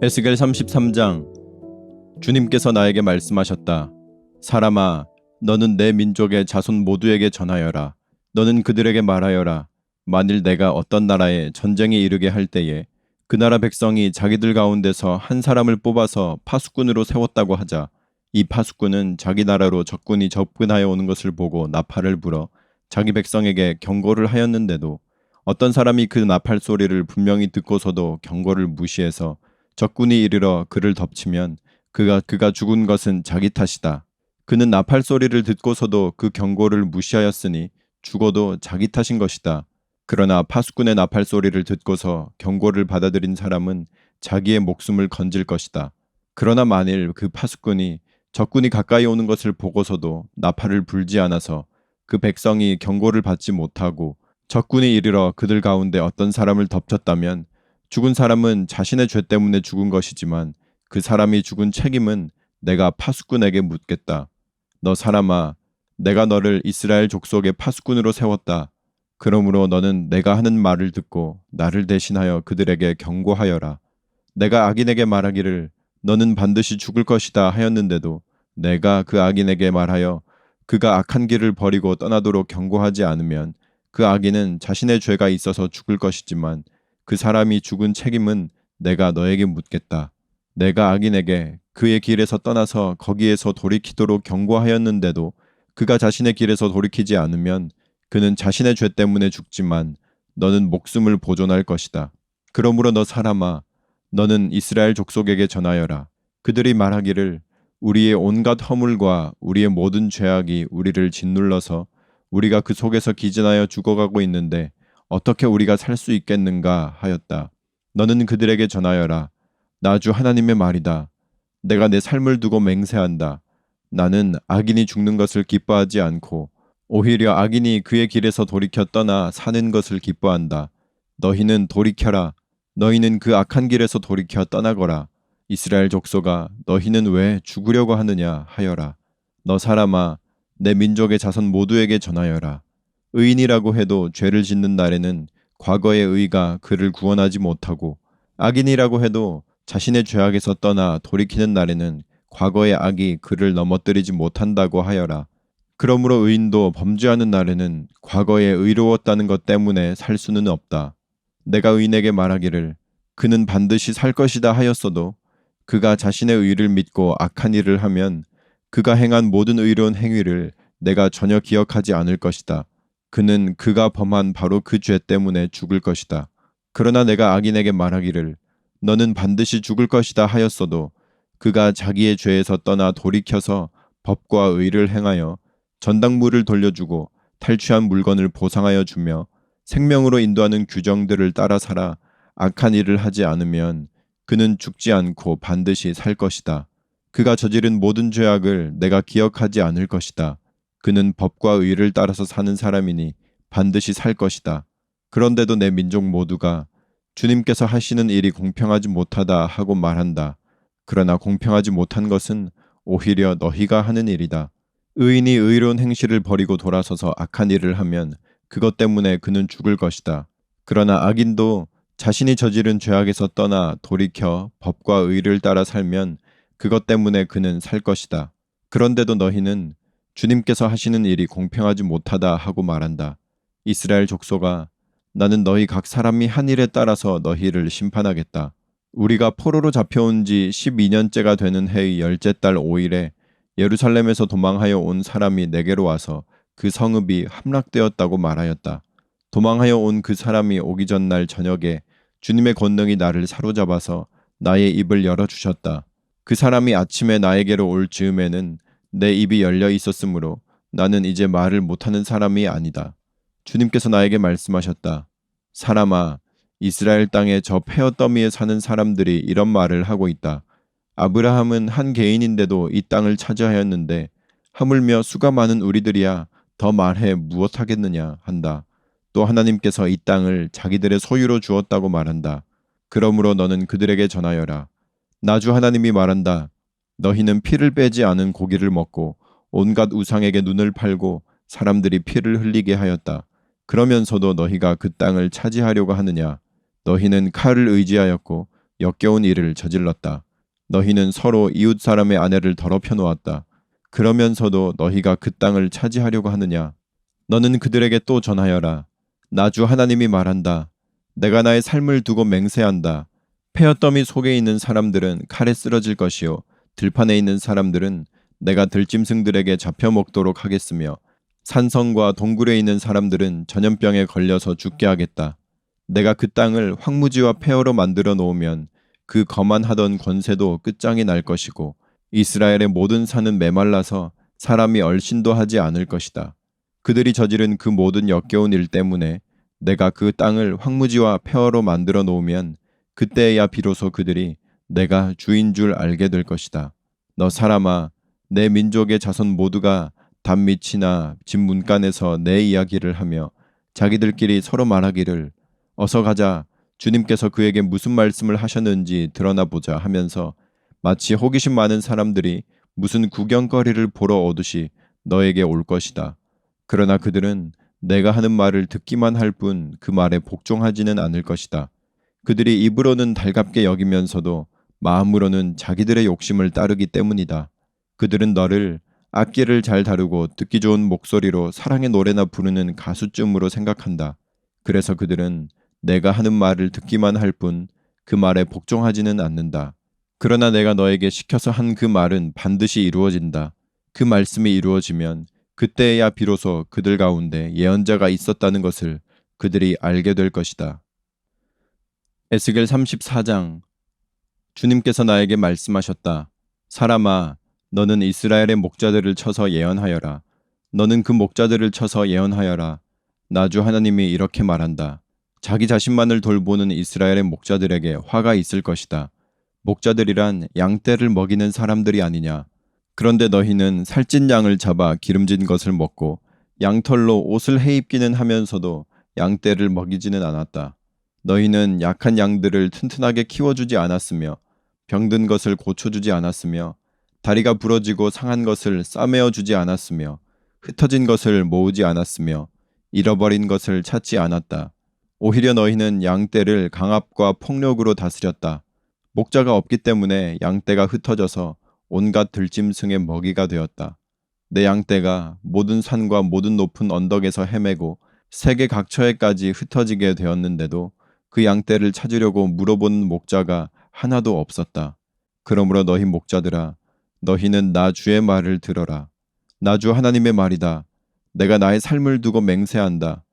에스겔 33장. 주님께서 나에게 말씀하셨다. 사람아, 너는 내 민족의 자손 모두에게 전하여라. 너는 그들에게 말하여라. 만일 내가 어떤 나라에 전쟁이 이르게 할 때에 그 나라 백성이 자기들 가운데서 한 사람을 뽑아서 파수꾼으로 세웠다고 하자. 이 파수꾼은 자기 나라로 적군이 접근하여 오는 것을 보고 나팔을 불어 자기 백성에게 경고를 하였는데도 어떤 사람이 그 나팔 소리를 분명히 듣고서도 경고를 무시해서 적군이 이르러 그를 덮치면 그가 죽은 것은 자기 탓이다. 그는 나팔 소리를 듣고서도 그 경고를 무시하였으니 죽어도 자기 탓인 것이다. 그러나 파수꾼의 나팔 소리를 듣고서 경고를 받아들인 사람은 자기의 목숨을 건질 것이다. 그러나 만일 그 파수꾼이 적군이 가까이 오는 것을 보고서도 나팔을 불지 않아서 그 백성이 경고를 받지 못하고 적군이 이르러 그들 가운데 어떤 사람을 덮쳤다면 죽은 사람은 자신의 죄 때문에 죽은 것이지만 그 사람이 죽은 책임은 내가 파수꾼에게 묻겠다. 너 사람아, 내가 너를 이스라엘 족속의 파수꾼으로 세웠다. 그러므로 너는 내가 하는 말을 듣고 나를 대신하여 그들에게 경고하여라. 내가 악인에게 말하기를 너는 반드시 죽을 것이다 하였는데도 내가 그 악인에게 말하여 그가 악한 길을 버리고 떠나도록 경고하지 않으면 그 악인은 자신의 죄가 있어서 죽을 것이지만 그 사람이 죽은 책임은 내가 너에게 묻겠다. 내가 악인에게 그의 길에서 떠나서 거기에서 돌이키도록 경고하였는데도 그가 자신의 길에서 돌이키지 않으면 그는 자신의 죄 때문에 죽지만 너는 목숨을 보존할 것이다. 그러므로 너 사람아, 너는 이스라엘 족속에게 전하여라. 그들이 말하기를 우리의 온갖 허물과 우리의 모든 죄악이 우리를 짓눌러서 우리가 그 속에서 기진하여 죽어가고 있는데 어떻게 우리가 살 수 있겠는가 하였다. 너는 그들에게 전하여라. 나 주 하나님의 말이다. 내가 내 삶을 두고 맹세한다. 나는 악인이 죽는 것을 기뻐하지 않고 오히려 악인이 그의 길에서 돌이켜 떠나 사는 것을 기뻐한다. 너희는 돌이켜라. 너희는 그 악한 길에서 돌이켜 떠나거라. 이스라엘 족속아, 너희는 왜 죽으려고 하느냐 하여라. 너 사람아, 내 민족의 자손 모두에게 전하여라. 의인이라고 해도 죄를 짓는 날에는 과거의 의가 그를 구원하지 못하고 악인이라고 해도 자신의 죄악에서 떠나 돌이키는 날에는 과거의 악이 그를 넘어뜨리지 못한다고 하여라. 그러므로 의인도 범죄하는 날에는 과거에 의로웠다는 것 때문에 살 수는 없다. 내가 의인에게 말하기를 그는 반드시 살 것이다 하였어도 그가 자신의 의를 믿고 악한 일을 하면 그가 행한 모든 의로운 행위를 내가 전혀 기억하지 않을 것이다. 그는 그가 범한 바로 그 죄 때문에 죽을 것이다. 그러나 내가 악인에게 말하기를 너는 반드시 죽을 것이다 하였어도 그가 자기의 죄에서 떠나 돌이켜서 법과 의를 행하여 전당물을 돌려주고 탈취한 물건을 보상하여 주며 생명으로 인도하는 규정들을 따라 살아 악한 일을 하지 않으면 그는 죽지 않고 반드시 살 것이다. 그가 저지른 모든 죄악을 내가 기억하지 않을 것이다. 그는 법과 의를 따라서 사는 사람이니 반드시 살 것이다. 그런데도 내 민족 모두가 주님께서 하시는 일이 공평하지 못하다 하고 말한다. 그러나 공평하지 못한 것은 오히려 너희가 하는 일이다. 의인이 의로운 행실을 버리고 돌아서서 악한 일을 하면 그것 때문에 그는 죽을 것이다. 그러나 악인도 자신이 저지른 죄악에서 떠나 돌이켜 법과 의를 따라 살면 그것 때문에 그는 살 것이다. 그런데도 너희는 주님께서 하시는 일이 공평하지 못하다 하고 말한다. 이스라엘 족속아, 나는 너희 각 사람이 한 일에 따라서 너희를 심판하겠다. 우리가 포로로 잡혀온 지 12년째가 되는 해의 10째 달 5일에 예루살렘에서 도망하여 온 사람이 내게로 와서 그 성읍이 함락되었다고 말하였다. 도망하여 온 그 사람이 오기 전날 저녁에 주님의 권능이 나를 사로잡아서 나의 입을 열어주셨다. 그 사람이 아침에 나에게로 올 즈음에는 내 입이 열려 있었으므로 나는 이제 말을 못하는 사람이 아니다. 주님께서 나에게 말씀하셨다. 사람아, 이스라엘 땅의 저 폐허 더미에 사는 사람들이 이런 말을 하고 있다. 아브라함은 한 개인인데도 이 땅을 차지하였는데 하물며 수가 많은 우리들이야 더 말해 무엇하겠느냐 한다. 또 하나님께서 이 땅을 자기들의 소유로 주었다고 말한다. 그러므로 너는 그들에게 전하여라. 나 주 하나님이 말한다. 너희는 피를 빼지 않은 고기를 먹고 온갖 우상에게 눈을 팔고 사람들이 피를 흘리게 하였다. 그러면서도 너희가 그 땅을 차지하려고 하느냐? 너희는 칼을 의지하였고 역겨운 일을 저질렀다. 너희는 서로 이웃 사람의 아내를 더럽혀 놓았다. 그러면서도 너희가 그 땅을 차지하려고 하느냐? 너는 그들에게 또 전하여라. 나 주 하나님이 말한다. 내가 나의 삶을 두고 맹세한다. 폐허더미 속에 있는 사람들은 칼에 쓰러질 것이요 들판에 있는 사람들은 내가 들짐승들에게 잡혀 먹도록 하겠으며 산성과 동굴에 있는 사람들은 전염병에 걸려서 죽게 하겠다. 내가 그 땅을 황무지와 폐허로 만들어 놓으면 그 거만하던 권세도 끝장이 날 것이고 이스라엘의 모든 산은 메말라서 사람이 얼씬도 하지 않을 것이다. 그들이 저지른 그 모든 역겨운 일 때문에 내가 그 땅을 황무지와 폐허로 만들어 놓으면 그때야 비로소 그들이 내가 주인 줄 알게 될 것이다. 너 사람아, 내 민족의 자손 모두가 담밑이나 집 문간에서 내 이야기를 하며 자기들끼리 서로 말하기를 어서 가자. 주님께서 그에게 무슨 말씀을 하셨는지 드러나 보자 하면서 마치 호기심 많은 사람들이 무슨 구경거리를 보러 오듯이 너에게 올 것이다. 그러나 그들은 내가 하는 말을 듣기만 할 뿐 그 말에 복종하지는 않을 것이다. 그들이 입으로는 달갑게 여기면서도 마음으로는 자기들의 욕심을 따르기 때문이다. 그들은 너를 악기를 잘 다루고 듣기 좋은 목소리로 사랑의 노래나 부르는 가수쯤으로 생각한다. 그래서 그들은 내가 하는 말을 듣기만 할 뿐 그 말에 복종하지는 않는다. 그러나 내가 너에게 시켜서 한 그 말은 반드시 이루어진다. 그 말씀이 이루어지면 그때야 비로소 그들 가운데 예언자가 있었다는 것을 그들이 알게 될 것이다. 에스겔 34장. 주님께서 나에게 말씀하셨다. 사람아, 너는 이스라엘의 목자들을 쳐서 예언하여라. 너는 그 목자들을 쳐서 예언하여라. 나 주 하나님이 이렇게 말한다. 자기 자신만을 돌보는 이스라엘의 목자들에게 화가 있을 것이다. 목자들이란 양떼를 먹이는 사람들이 아니냐. 그런데 너희는 살찐 양을 잡아 기름진 것을 먹고 양털로 옷을 해입기는 하면서도 양떼를 먹이지는 않았다. 너희는 약한 양들을 튼튼하게 키워주지 않았으며 병든 것을 고쳐주지 않았으며 다리가 부러지고 상한 것을 싸매어 주지 않았으며 흩어진 것을 모으지 않았으며 잃어버린 것을 찾지 않았다. 오히려 너희는 양떼를 강압과 폭력으로 다스렸다. 목자가 없기 때문에 양떼가 흩어져서 온갖 들짐승의 먹이가 되었다. 내 양떼가 모든 산과 모든 높은 언덕에서 헤매고 세계 각처에까지 흩어지게 되었는데도 그 양떼를 찾으려고 물어보는 목자가 하나도 없었다. 그러므로 너희 목자들아, 너희는 나 주의 말을 들어라. 나 주 하나님의 말이다. 내가 나의 삶을 두고 맹세한다.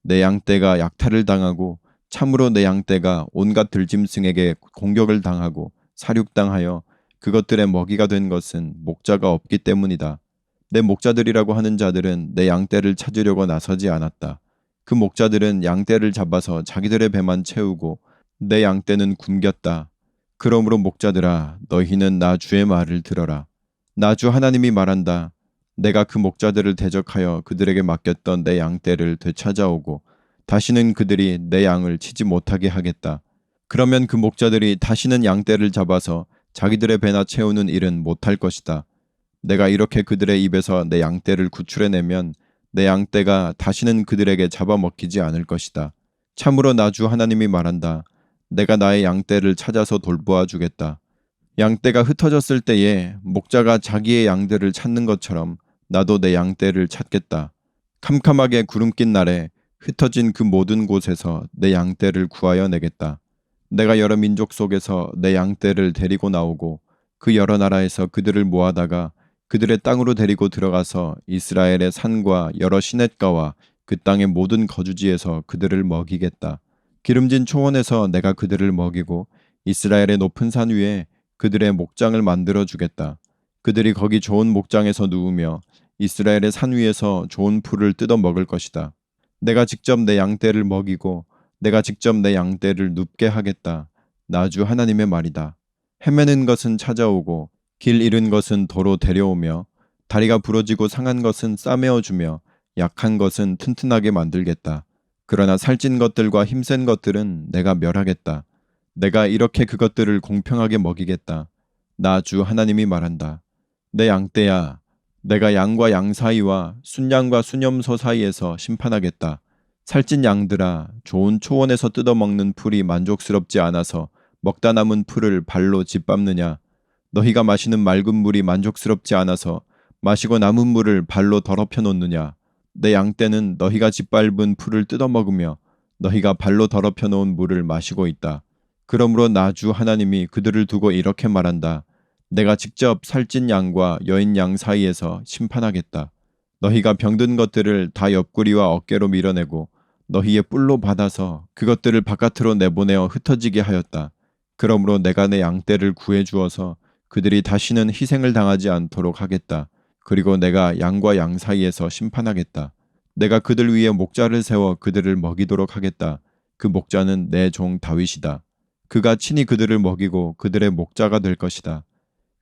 내 양떼가 약탈을 당하고 참으로 내 양떼가 온갖 들짐승에게 공격을 당하고 살육당하여 그것들의 먹이가 된 것은 목자가 없기 때문이다. 내 목자들이라고 하는 자들은 내 양떼를 찾으려고 나서지 않았다. 그 목자들은 양떼를 잡아서 자기들의 배만 채우고 내 양떼는 굶겼다. 그러므로 목자들아, 너희는 나 주의 말을 들어라. 나 주 하나님이 말한다. 내가 그 목자들을 대적하여 그들에게 맡겼던 내 양떼를 되찾아오고 다시는 그들이 내 양을 치지 못하게 하겠다. 그러면 그 목자들이 다시는 양떼를 잡아서 자기들의 배나 채우는 일은 못할 것이다. 내가 이렇게 그들의 입에서 내 양떼를 구출해내면 내 양떼가 다시는 그들에게 잡아먹히지 않을 것이다. 참으로 나 주 하나님이 말한다. 내가 나의 양떼를 찾아서 돌보아 주겠다. 양떼가 흩어졌을 때에 목자가 자기의 양들을 찾는 것처럼 나도 내 양떼를 찾겠다. 캄캄하게 구름 낀 날에 흩어진 그 모든 곳에서 내 양떼를 구하여 내겠다. 내가 여러 민족 속에서 내 양떼를 데리고 나오고 그 여러 나라에서 그들을 모아다가 그들의 땅으로 데리고 들어가서 이스라엘의 산과 여러 시냇가와 그 땅의 모든 거주지에서 그들을 먹이겠다. 기름진 초원에서 내가 그들을 먹이고 이스라엘의 높은 산 위에 그들의 목장을 만들어 주겠다. 그들이 거기 좋은 목장에서 누우며 이스라엘의 산 위에서 좋은 풀을 뜯어 먹을 것이다. 내가 직접 내 양떼를 먹이고 내가 직접 내 양떼를 눕게 하겠다. 나 주 하나님의 말이다. 헤매는 것은 찾아오고 길 잃은 것은 도로 데려오며 다리가 부러지고 상한 것은 싸매어 주며 약한 것은 튼튼하게 만들겠다. 그러나 살찐 것들과 힘센 것들은 내가 멸하겠다. 내가 이렇게 그것들을 공평하게 먹이겠다. 나 주 하나님이 말한다. 내 양떼야, 내가 양과 양 사이와 순양과 수념소 사이에서 심판하겠다. 살찐 양들아, 좋은 초원에서 뜯어먹는 풀이 만족스럽지 않아서 먹다 남은 풀을 발로 짓밟느냐? 너희가 마시는 맑은 물이 만족스럽지 않아서 마시고 남은 물을 발로 더럽혀 놓느냐? 내 양떼는 너희가 짓밟은 풀을 뜯어먹으며 너희가 발로 더럽혀 놓은 물을 마시고 있다. 그러므로 나 주 하나님이 그들을 두고 이렇게 말한다. 내가 직접 살찐 양과 여인 양 사이에서 심판하겠다. 너희가 병든 것들을 다 옆구리와 어깨로 밀어내고 너희의 뿔로 받아서 그것들을 바깥으로 내보내어 흩어지게 하였다. 그러므로 내가 내 양떼를 구해 주어서 그들이 다시는 희생을 당하지 않도록 하겠다. 그리고 내가 양과 양 사이에서 심판하겠다. 내가 그들 위에 목자를 세워 그들을 먹이도록 하겠다. 그 목자는 내 종 다윗이다. 그가 친히 그들을 먹이고 그들의 목자가 될 것이다.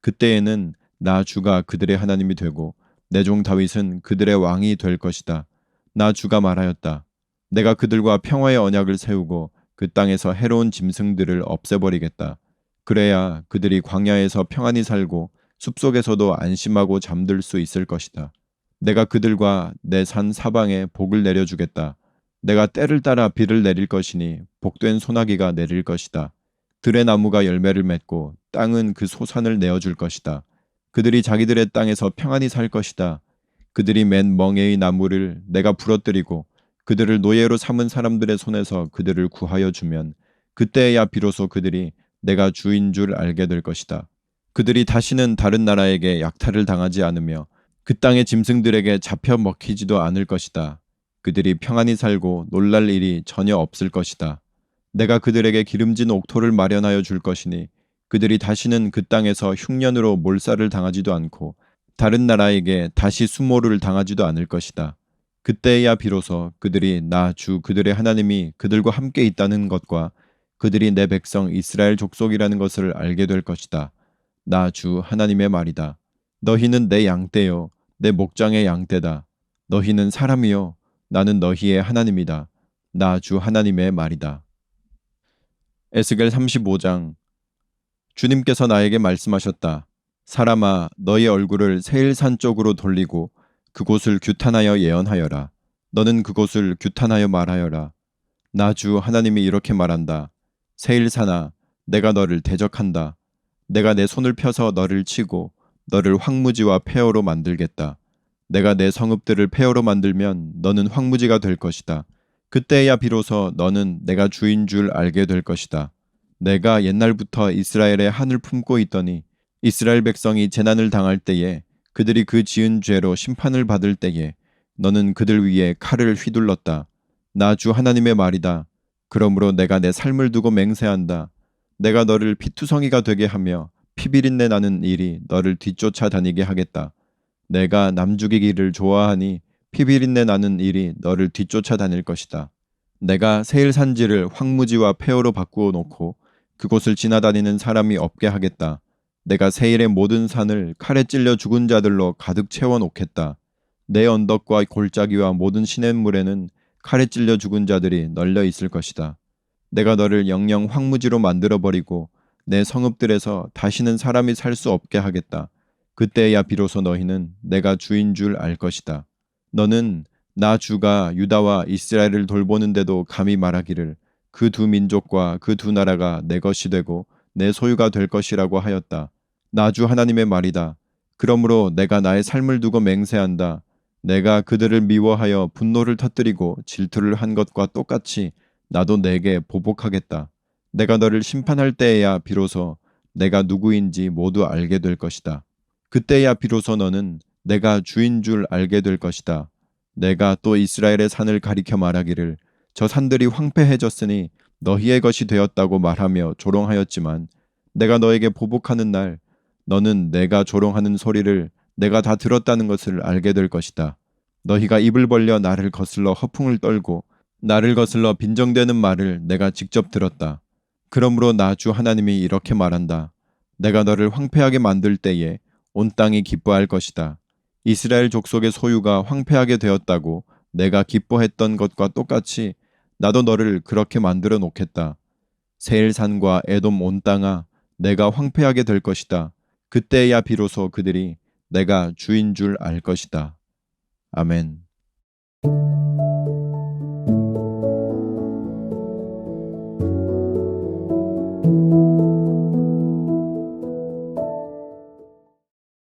그때에는 나 주가 그들의 하나님이 되고 내 종 다윗은 그들의 왕이 될 것이다. 나 주가 말하였다. 내가 그들과 평화의 언약을 세우고 그 땅에서 해로운 짐승들을 없애버리겠다. 그래야 그들이 광야에서 평안히 살고 숲속에서도 안심하고 잠들 수 있을 것이다. 내가 그들과 내 산 사방에 복을 내려주겠다. 내가 때를 따라 비를 내릴 것이니 복된 소나기가 내릴 것이다. 들의 나무가 열매를 맺고 땅은 그 소산을 내어줄 것이다. 그들이 자기들의 땅에서 평안히 살 것이다. 그들이 맨 멍에의 나무를 내가 부러뜨리고 그들을 노예로 삼은 사람들의 손에서 그들을 구하여 주면 그때야 비로소 그들이 내가 주인 줄 알게 될 것이다. 그들이 다시는 다른 나라에게 약탈을 당하지 않으며 그 땅의 짐승들에게 잡혀 먹히지도 않을 것이다. 그들이 평안히 살고 놀랄 일이 전혀 없을 것이다. 내가 그들에게 기름진 옥토를 마련하여 줄 것이니 그들이 다시는 그 땅에서 흉년으로 몰살을 당하지도 않고 다른 나라에게 다시 수모를 당하지도 않을 것이다. 그때야 비로소 그들이 나 주 그들의 하나님이 그들과 함께 있다는 것과 그들이 내 백성 이스라엘 족속이라는 것을 알게 될 것이다. 나 주 하나님의 말이다. 너희는 내 양떼요 내 목장의 양떼다. 너희는 사람이요 나는 너희의 하나님이다. 나 주 하나님의 말이다. 에스겔 35장. 주님께서 나에게 말씀하셨다. 사람아, 너희 얼굴을 세일산 쪽으로 돌리고 그곳을 규탄하여 예언하여라. 너는 그곳을 규탄하여 말하여라. 나 주 하나님이 이렇게 말한다. 세일산아, 내가 너를 대적한다. 내가 내 손을 펴서 너를 치고 너를 황무지와 폐허로 만들겠다. 내가 내 성읍들을 폐허로 만들면 너는 황무지가 될 것이다. 그때야 비로소 너는 내가 주인 줄 알게 될 것이다. 내가 옛날부터 이스라엘의 한을 품고 있더니 이스라엘 백성이 재난을 당할 때에 그들이 그 지은 죄로 심판을 받을 때에 너는 그들 위에 칼을 휘둘렀다. 나 주 하나님의 말이다. 그러므로 내가 내 삶을 두고 맹세한다. 내가 너를 피투성이가 되게 하며 피비린내 나는 일이 너를 뒤쫓아 다니게 하겠다. 내가 남죽이기를 좋아하니 피비린내 나는 일이 너를 뒤쫓아 다닐 것이다. 내가 세일산지를 황무지와 폐허로 바꾸어 놓고 그곳을 지나다니는 사람이 없게 하겠다. 내가 세일의 모든 산을 칼에 찔려 죽은 자들로 가득 채워 놓겠다. 내 언덕과 골짜기와 모든 시냇물에는 칼에 찔려 죽은 자들이 널려 있을 것이다. 내가 너를 영영 황무지로 만들어버리고 내 성읍들에서 다시는 사람이 살 수 없게 하겠다. 그때야 비로소 너희는 내가 주인 줄 알 것이다. 너는 나 주가 유다와 이스라엘을 돌보는데도 감히 말하기를 그 두 민족과 그 두 나라가 내 것이 되고 내 소유가 될 것이라고 하였다. 나 주 하나님의 말이다. 그러므로 내가 나의 삶을 두고 맹세한다. 내가 그들을 미워하여 분노를 터뜨리고 질투를 한 것과 똑같이 나도 내게 보복하겠다. 내가 너를 심판할 때에야 비로소 내가 누구인지 모두 알게 될 것이다. 그때야 비로소 너는 내가 주인 줄 알게 될 것이다. 내가 또 이스라엘의 산을 가리켜 말하기를 저 산들이 황폐해졌으니 너희의 것이 되었다고 말하며 조롱하였지만 내가 너에게 보복하는 날 너는 내가 조롱하는 소리를 내가 다 들었다는 것을 알게 될 것이다. 너희가 입을 벌려 나를 거슬러 허풍을 떨고 나를 거슬러 빈정대는 말을 내가 직접 들었다. 그러므로 나 주 하나님이 이렇게 말한다. 내가 너를 황폐하게 만들 때에 온 땅이 기뻐할 것이다. 이스라엘 족속의 소유가 황폐하게 되었다고 내가 기뻐했던 것과 똑같이 나도 너를 그렇게 만들어 놓겠다. 세일산과 에돔 온 땅아, 내가 황폐하게 될 것이다. 그때야 비로소 그들이 내가 주인 줄 알 것이다. 아멘.